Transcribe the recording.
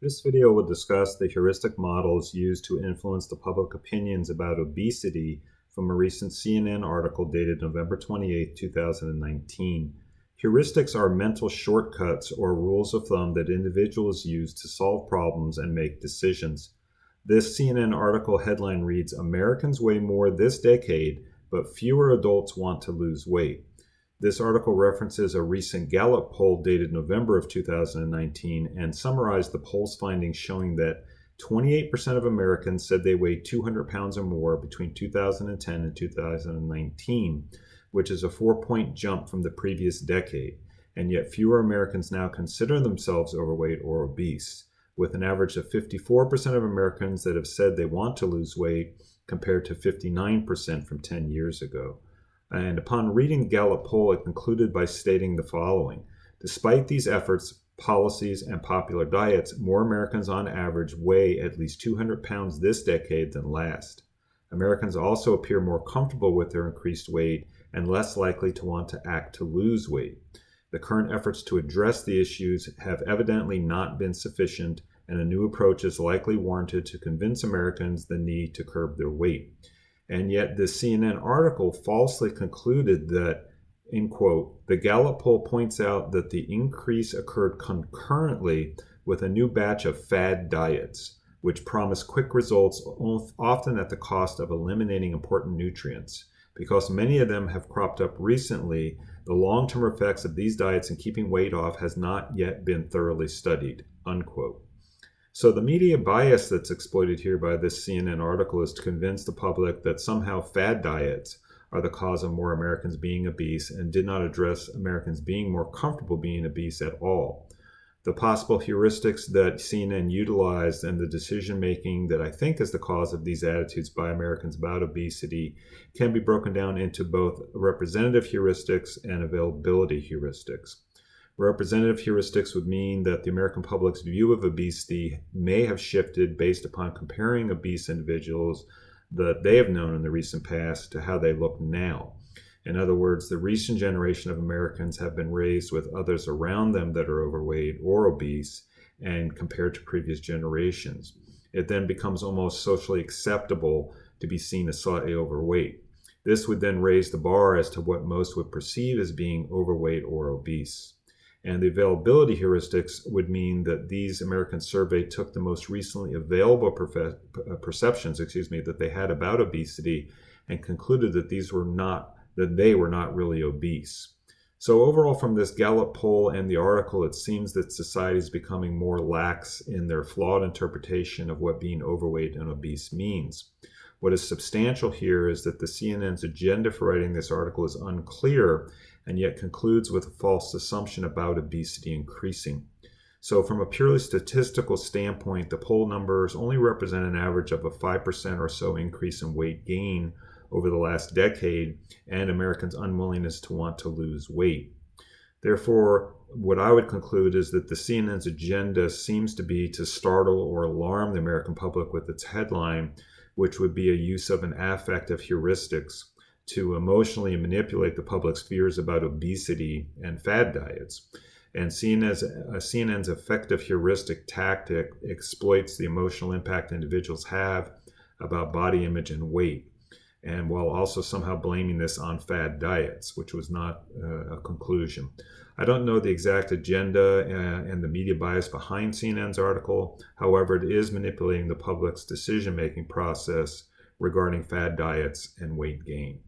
This video will discuss the heuristic models used to influence the public opinions about obesity from a recent CNN article dated November 28, 2019. Heuristics are mental shortcuts or rules of thumb that individuals use to solve problems and make decisions. This CNN article headline reads, "Americans weigh more this decade, but fewer adults want to lose weight." This article references a recent Gallup poll dated November of 2019 and summarized the poll's findings showing that 28% of Americans said they weighed 200 pounds or more between 2010 and 2019, which is a 4-point jump from the previous decade. And yet fewer Americans now consider themselves overweight or obese, with an average of 54% of Americans that have said they want to lose weight compared to 59% from 10 years ago. And upon reading the Gallup poll, it concluded by stating the following: despite these efforts, policies, and popular diets, more Americans on average weigh at least 200 pounds this decade than last. Americans also appear more comfortable with their increased weight and less likely to want to act to lose weight. The current efforts to address the issues have evidently not been sufficient, and a new approach is likely warranted to convince Americans the need to curb their weight. And yet this CNN article falsely concluded that, in quote, "the Gallup poll points out that the increase occurred concurrently with a new batch of fad diets, which promise quick results often at the cost of eliminating important nutrients. Because many of them have cropped up recently, the long-term effects of these diets in keeping weight off has not yet been thoroughly studied," unquote. So the media bias that's exploited here by this CNN article is to convince the public that somehow fad diets are the cause of more Americans being obese and did not address Americans being more comfortable being obese at all. The possible heuristics that CNN utilized and the decision making that I think is the cause of these attitudes by Americans about obesity can be broken down into both representative heuristics and availability heuristics. Representative heuristics would mean that the American public's view of obesity may have shifted based upon comparing obese individuals that they have known in the recent past to how they look now. In other words, the recent generation of Americans have been raised with others around them that are overweight or obese and compared to previous generations. It then becomes almost socially acceptable to be seen as slightly overweight. This would then raise the bar as to what most would perceive as being overweight or obese. And the availability heuristics would mean that these Americans surveyed took the most recently available perceptions that they had about obesity and concluded that they were not really obese. So overall, from this Gallup poll and the article, it seems that society is becoming more lax in their flawed interpretation of what being overweight and obese means. What is substantial here is that the CNN's agenda for writing this article is unclear and yet concludes with a false assumption about obesity increasing. So from a purely statistical standpoint, the poll numbers only represent an average of a 5% or so increase in weight gain over the last decade and Americans' unwillingness to want to lose weight. Therefore, what I would conclude is that the CNN's agenda seems to be to startle or alarm the American public with its headline, which would be a use of an affective heuristics to emotionally manipulate the public's fears about obesity and fad diets. And CNN's effective heuristic tactic exploits the emotional impact individuals have about body image and weight, and while also somehow blaming this on fad diets, which was not a conclusion. I don't know the exact agenda and the media bias behind CNN's article. However, it is manipulating the public's decision-making process regarding fad diets and weight gain.